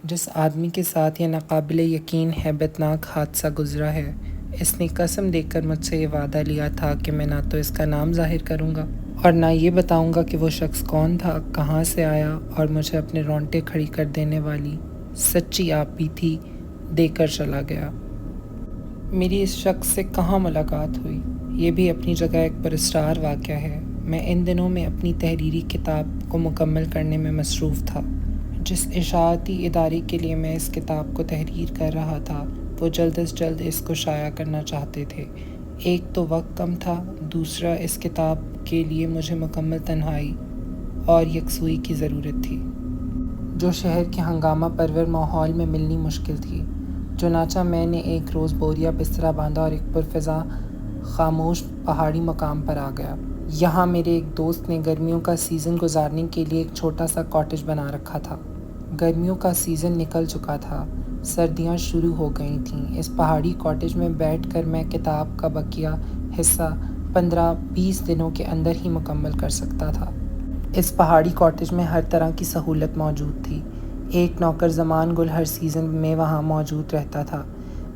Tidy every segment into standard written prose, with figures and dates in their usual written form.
جس آدمی کے ساتھ یہ ناقابل یقین ہیبتناک حادثہ گزرا ہے، اس نے قسم دے کر مجھ سے یہ وعدہ لیا تھا کہ میں نہ تو اس کا نام ظاہر کروں گا اور نہ یہ بتاؤں گا کہ وہ شخص کون تھا، کہاں سے آیا، اور مجھے اپنے رونگٹے کھڑی کر دینے والی سچی آپ بھی تھی دے کر چلا گیا۔ میری اس شخص سے کہاں ملاقات ہوئی، یہ بھی اپنی جگہ ایک پراسرار واقعہ ہے۔ میں ان دنوں میں اپنی تحریری کتاب کو مکمل کرنے میں مصروف تھا۔ جس اشاعتی ادارے کے لیے میں اس کتاب کو تحریر کر رہا تھا، وہ جلد از جلد اس کو شائع کرنا چاہتے تھے۔ ایک تو وقت کم تھا، دوسرا اس کتاب کے لیے مجھے مکمل تنہائی اور یکسوئی کی ضرورت تھی، جو شہر کے ہنگامہ پرور ماحول میں ملنی مشکل تھی۔ چنانچہ میں نے ایک روز بوریا بسترا باندھا اور ایک پرفضا خاموش پہاڑی مقام پر آ گیا۔ یہاں میرے ایک دوست نے گرمیوں کا سیزن گزارنے کے لیے ایک چھوٹا سا کاٹیج بنا رکھا تھا۔ گرمیوں کا سیزن نکل چکا تھا، سردیاں شروع ہو گئی تھیں۔ اس پہاڑی کاٹیج میں بیٹھ کر میں کتاب کا بقیہ حصہ 15-20 دنوں کے اندر ہی مکمل کر سکتا تھا۔ اس پہاڑی کاٹیج میں ہر طرح کی سہولت موجود تھی۔ ایک نوکر زمان گل ہر سیزن میں وہاں موجود رہتا تھا۔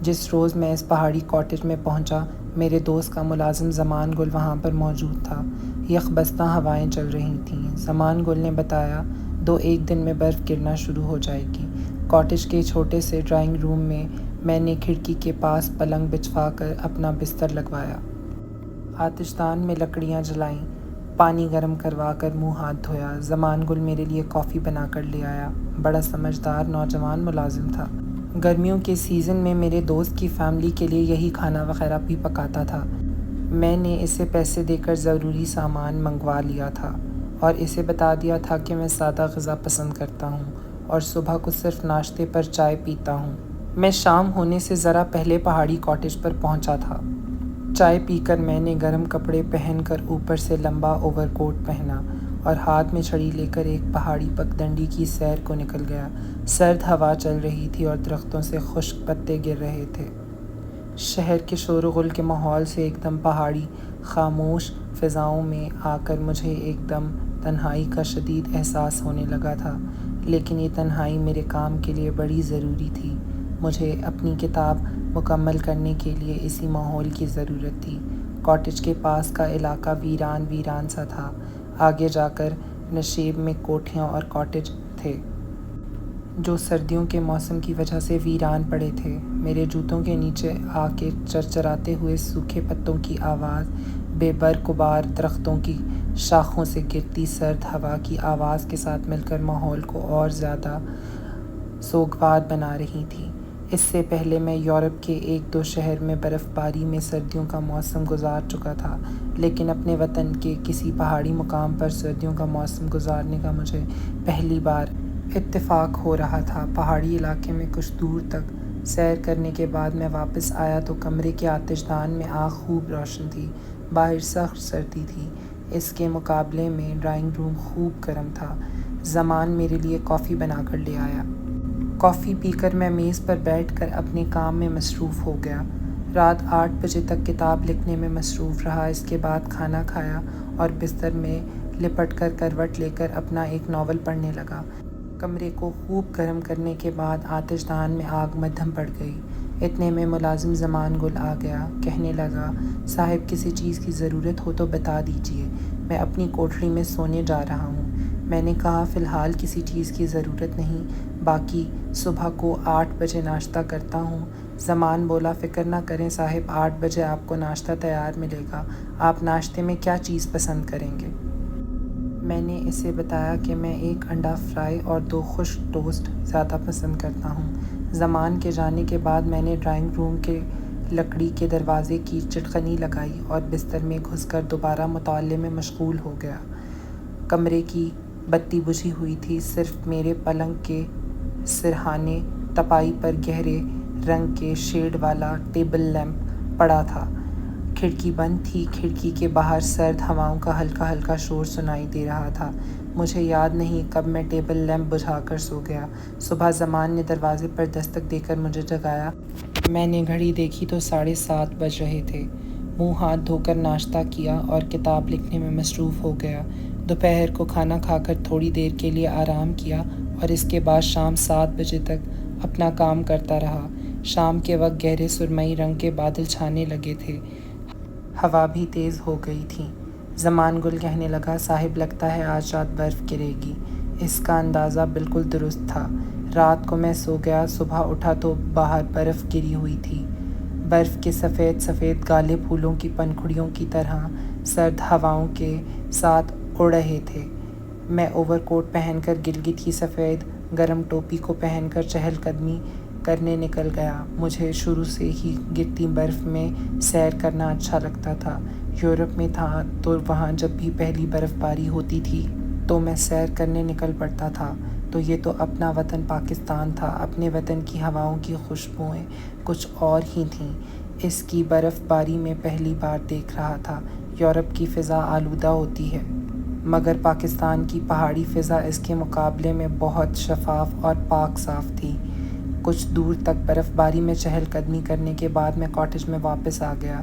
جس روز میں اس پہاڑی کاٹیج میں پہنچا، میرے دوست کا ملازم زمان گل وہاں پر موجود تھا۔ یخ بستہ ہوائیں چل رہی تھیں۔ زمان گل نے بتایا 2-1 دن میں برف گرنا شروع ہو جائے گی۔ کاٹیج کے چھوٹے سے ڈرائنگ روم میں نے کھڑکی کے پاس پلنگ بچھوا کر اپنا بستر لگوایا۔ آتش دان میں لکڑیاں جلائیں، پانی گرم کروا کر منہ ہاتھ دھویا۔ زمان گل میرے لیے کافی بنا کر لے آیا۔ بڑا سمجھدار نوجوان ملازم تھا۔ گرمیوں کے سیزن میں میرے دوست کی فیملی کے لیے یہی کھانا وغیرہ بھی پکاتا تھا۔ میں نے اسے پیسے دے کر ضروری سامان منگوا لیا تھا اور اسے بتا دیا تھا کہ میں سادہ غذا پسند کرتا ہوں اور صبح کو صرف ناشتے پر چائے پیتا ہوں۔ میں شام ہونے سے ذرا پہلے پہاڑی کاٹیج پر پہنچا تھا۔ چائے پی کر میں نے گرم کپڑے پہن کر اوپر سے لمبا اوور کوٹ پہنا اور ہاتھ میں چھڑی لے کر ایک پہاڑی پگڈنڈی کی سیر کو نکل گیا۔ سرد ہوا چل رہی تھی اور درختوں سے خشک پتے گر رہے تھے۔ شہر کے شور و غل کے ماحول سے ایک دم پہاڑی خاموش فضاؤں میں آ کر مجھے ایک دم تنہائی کا شدید احساس ہونے لگا تھا، لیکن یہ تنہائی میرے کام کے لیے بڑی ضروری تھی۔ مجھے اپنی کتاب مکمل کرنے کے لیے اسی ماحول کی ضرورت تھی۔ کاٹیج کے پاس کا علاقہ ویران ویران سا تھا۔ آگے جا کر نشیب میں کوٹھیاں اور کاٹیج تھے جو سردیوں کے موسم کی وجہ سے ویران پڑے تھے۔ میرے جوتوں کے نیچے آ کے چرچراتے ہوئے سوکھے پتوں کی آواز، بے برق و بار درختوں کی شاخوں سے گرتی سرد ہوا کی آواز کے ساتھ مل کر ماحول کو اور زیادہ سوگوار بنا رہی تھی۔ اس سے پہلے میں یورپ کے 1-2 شہر میں برف باری میں سردیوں کا موسم گزار چکا تھا، لیکن اپنے وطن کے کسی پہاڑی مقام پر سردیوں کا موسم گزارنے کا مجھے پہلی بار اتفاق ہو رہا تھا۔ پہاڑی علاقے میں کچھ دور تک سیر کرنے کے بعد میں واپس آیا تو کمرے کے آتش دان میں آگ خوب روشن تھی۔ باہر سخت سردی تھی، اس کے مقابلے میں ڈرائنگ روم خوب گرم تھا۔ زمان میرے لیے کافی بنا کر لے آیا۔ کافی پی کر میں میز پر بیٹھ کر اپنے کام میں مصروف ہو گیا۔ رات 8 بجے تک کتاب لکھنے میں مصروف رہا۔ اس کے بعد کھانا کھایا اور بستر میں لپٹ کر کروٹ لے کر اپنا ایک ناول پڑھنے لگا۔ کمرے کو خوب گرم کرنے کے بعد آتش دان میں آگ مدھم پڑ گئی۔ اتنے میں ملازم زمان گل آ گیا۔ کہنے لگا، صاحب کسی چیز کی ضرورت ہو تو بتا دیجیے، میں اپنی کوٹھری میں سونے جا رہا ہوں۔ میں نے کہا فی الحال کسی چیز کی ضرورت نہیں، باقی صبح کو 8 بجے ناشتہ کرتا ہوں۔ زمان بولا، فکر نہ کریں صاحب، 8 بجے آپ کو ناشتہ تیار ملے گا۔ آپ ناشتے میں کیا چیز پسند کریں گے؟ میں نے اسے بتایا کہ میں 1 انڈا فرائی اور 2 خشک ٹوسٹ زیادہ پسند کرتا ہوں۔ زمان کے جانے کے بعد میں نے ڈرائنگ روم کے لکڑی کے دروازے کی چٹکنی لگائی اور بستر میں گھس کر دوبارہ مطالعے میں مشغول ہو گیا۔ کمرے کی بتی بجھی ہوئی تھی، صرف میرے پلنگ کے سرہانے تپائی پر گہرے رنگ کے شیڈ والا ٹیبل لیمپ پڑا تھا۔ کھڑکی بند تھی۔ کھڑکی کے باہر سرد ہواؤں کا ہلکا ہلکا شور سنائی دے رہا تھا۔ مجھے یاد نہیں کب میں ٹیبل لیمپ بجھا کر سو گیا۔ صبح زمان نے دروازے پر دستک دے کر مجھے جگایا۔ میں نے گھڑی دیکھی تو 7:30 بج رہے تھے۔ منہ ہاتھ دھو کر ناشتہ کیا اور کتاب لکھنے میں مصروف ہو گیا۔ دوپہر کو کھانا کھا کر تھوڑی دیر کے لیے آرام کیا اور اس کے بعد شام 7 بجے تک اپنا کام کرتا رہا۔ شام کے وقت گہرے سرمئی رنگ کے بادل چھانے لگے تھے، ہوا بھی تیز ہو گئی تھی۔ زمان گل کہنے لگا، صاحب لگتا ہے آج رات برف گرے گی۔ اس کا اندازہ بالکل درست تھا۔ رات کو میں سو گیا، صبح اٹھا تو باہر برف گری ہوئی تھی۔ برف کے سفید سفید گالے پھولوں کی پنکھڑیوں کی طرح سرد ہواؤں کے ساتھ اڑ رہے تھے۔ میں اوور کوٹ پہن کر گلگت کی سفید گرم ٹوپی کو پہن کر چہل قدمی کرنے نکل گیا۔ مجھے شروع سے ہی گرتی برف میں سیر کرنا اچھا لگتا تھا۔ یورپ میں تھا تو وہاں جب بھی پہلی برف باری ہوتی تھی تو میں سیر کرنے نکل پڑتا تھا۔ تو یہ تو اپنا وطن پاکستان تھا۔ اپنے وطن کی ہواؤں کی خوشبوئیں کچھ اور ہی تھیں۔ اس کی برف باری میں پہلی بار دیکھ رہا تھا۔ یورپ کی فضا آلودہ ہوتی ہے، مگر پاکستان کی پہاڑی فضا اس کے مقابلے میں بہت شفاف اور پاک صاف تھی۔ کچھ دور تک برف باری میں چہل قدمی کرنے کے بعد میں کاٹیج میں واپس آ گیا۔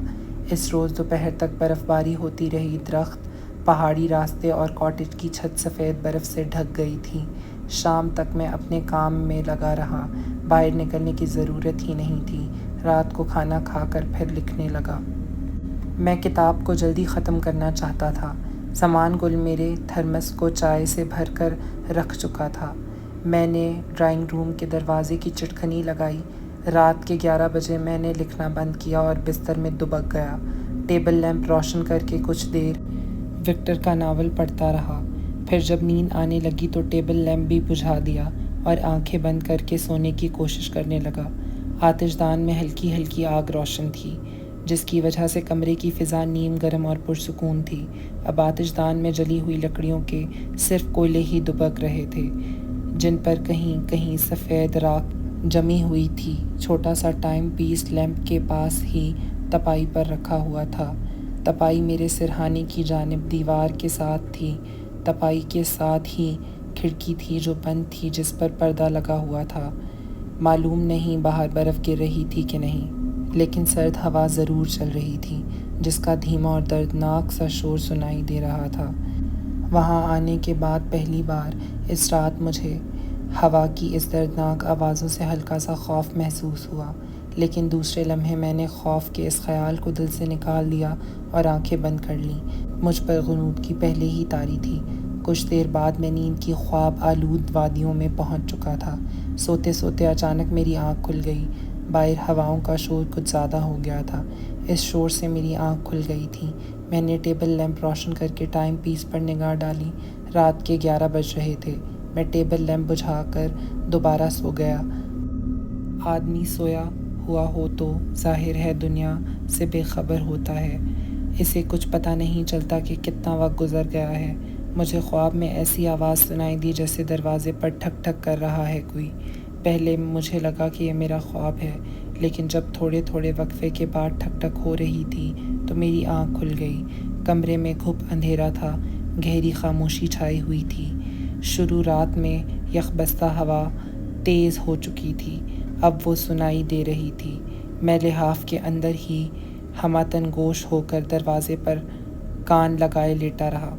اس روز دوپہر تک برف باری ہوتی رہی۔ درخت، پہاڑی راستے اور کاٹیج کی چھت سفید برف سے ڈھک گئی تھی۔ شام تک میں اپنے کام میں لگا رہا، باہر نکلنے کی ضرورت ہی نہیں تھی۔ رات کو کھانا کھا کر پھر لکھنے لگا۔ میں کتاب کو جلدی ختم کرنا چاہتا تھا۔ زمان گل میرے تھرمس کو چائے سے بھر کر رکھ چکا تھا۔ میں نے ڈرائنگ روم کے دروازے کی چٹکنی لگائی۔ رات کے 11 بجے میں نے لکھنا بند کیا اور بستر میں دبک گیا۔ ٹیبل لیمپ روشن کر کے کچھ دیر وکٹر کا ناول پڑھتا رہا۔ پھر جب نیند آنے لگی تو ٹیبل لیمپ بھی بجھا دیا اور آنکھیں بند کر کے سونے کی کوشش کرنے لگا۔ آتش دان میں ہلکی ہلکی آگ روشن تھی، جس کی وجہ سے کمرے کی فضا نیم گرم اور پرسکون تھی۔ اب آتش دان میں جلی ہوئی لکڑیوں کے صرف کوئلے ہی دبک رہے تھے، جن پر کہیں کہیں سفید راکھ جمی ہوئی تھی۔ چھوٹا سا ٹائم پیس لیمپ کے پاس ہی تپائی پر رکھا ہوا تھا۔ تپائی میرے سرہانے کی جانب دیوار کے ساتھ تھی۔ تپائی کے ساتھ ہی کھڑکی تھی جو بند تھی، جس پر پردہ لگا ہوا تھا۔ معلوم نہیں باہر برف گر رہی تھی کہ نہیں، لیکن سرد ہوا ضرور چل رہی تھی، جس کا دھیما اور دردناک سا شور سنائی دے رہا تھا۔ وہاں آنے کے بعد پہلی بار اس رات مجھے ہوا کی اس دردناک آوازوں سے ہلکا سا خوف محسوس ہوا، لیکن دوسرے لمحے میں نے خوف کے اس خیال کو دل سے نکال دیا اور آنکھیں بند کر لیں۔ مجھ پر غروب کی پہلے ہی تاری تھی۔ کچھ دیر بعد میں نیند کی خواب آلود وادیوں میں پہنچ چکا تھا۔ سوتے سوتے اچانک میری آنکھ کھل گئی۔ باہر ہواؤں کا شور کچھ زیادہ ہو گیا تھا۔ اس شور سے میری آنکھ کھل گئی تھی۔ میں نے ٹیبل لیمپ روشن کر کے ٹائم پیس پر نگاہ ڈالی۔ رات کے 11 بج رہے تھے۔ میں ٹیبل لیمپ بجھا کر دوبارہ سو گیا۔ آدمی سویا ہوا ہو تو ظاہر ہے دنیا سے بے خبر ہوتا ہے۔ اسے کچھ پتہ نہیں چلتا کہ کتنا وقت گزر گیا ہے۔ مجھے خواب میں ایسی آواز سنائی دی جیسے دروازے پر ٹھک ٹھک کر رہا ہے کوئی۔ پہلے مجھے لگا کہ یہ میرا خواب ہے، لیکن جب تھوڑے تھوڑے وقفے کے بعد ٹھک ٹھک ہو رہی تھی تو میری آنکھ کھل گئی۔ کمرے میں گھپ اندھیرا تھا، گہری خاموشی چھائی ہوئی تھی۔ شروع رات میں یخ بستہ ہوا تیز ہو چکی تھی، اب وہ سنائی دے رہی تھی۔ میں لحاف کے اندر ہی ہمتن گوش ہو کر دروازے پر کان لگائے لیٹا رہا۔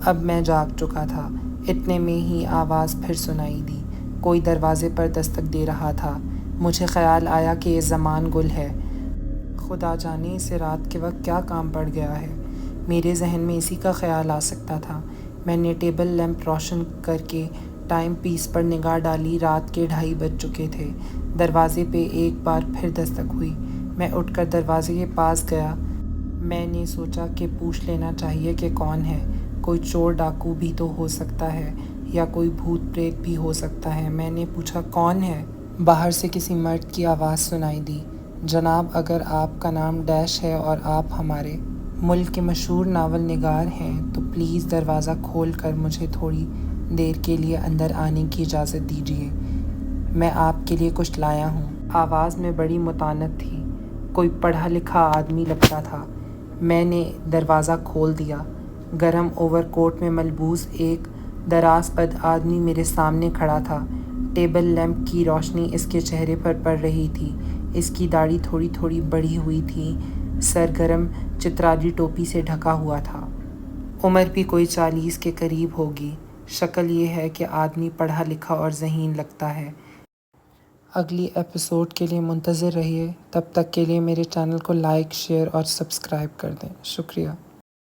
اب میں جاگ چکا تھا۔ اتنے میں ہی آواز پھر سنائی دی۔ کوئی دروازے پر دستک دے رہا تھا۔ مجھے خیال آیا کہ یہ زمان گل ہے۔ خدا جانے اسے رات کے وقت کیا کام پڑ گیا ہے۔ میرے ذہن میں اسی کا خیال آ سکتا تھا۔ میں نے ٹیبل لیمپ روشن کر کے ٹائم پیس پر نگاہ ڈالی۔ رات کے 2:30 بج چکے تھے۔ دروازے پہ ایک بار پھر دستک ہوئی۔ میں اٹھ کر دروازے کے پاس گیا۔ میں نے سوچا کہ پوچھ لینا چاہیے کہ کون ہے۔ کوئی چور ڈاکو بھی تو ہو سکتا ہے، یا کوئی بھوت پریت بھی ہو سکتا ہے۔ میں نے پوچھا، کون ہے؟ باہر سے کسی مرد کی آواز سنائی دی، جناب اگر آپ کا نام ڈیش ہے اور آپ ہمارے ملک کے مشہور ناول نگار ہیں تو پلیز دروازہ کھول کر مجھے تھوڑی دیر کے لیے اندر آنے کی اجازت دیجیے۔ میں آپ کے لیے کچھ لایا ہوں۔ آواز میں بڑی متانت تھی۔ کوئی پڑھا لکھا آدمی لگتا تھا۔ میں نے دروازہ کھول دیا۔ گرم اوور کوٹ میں ملبوس ایک دراز قد آدمی میرے سامنے کھڑا تھا۔ ٹیبل لیمپ کی روشنی اس کے چہرے پر پڑ رہی تھی۔ اس کی داڑھی تھوڑی تھوڑی بڑھی ہوئی تھی، سر گرم چترالی ٹوپی سے ڈھکا ہوا تھا۔ عمر بھی کوئی 40 کے قریب ہوگی۔ شکل یہ ہے کہ آدمی پڑھا لکھا اور ذہین لگتا ہے۔ اگلی ایپیسوڈ کے لیے منتظر رہیے، تب تک کے لیے میرے چینل کو لائک، شیئر اور سبسکرائب کر دیں۔ شکریہ۔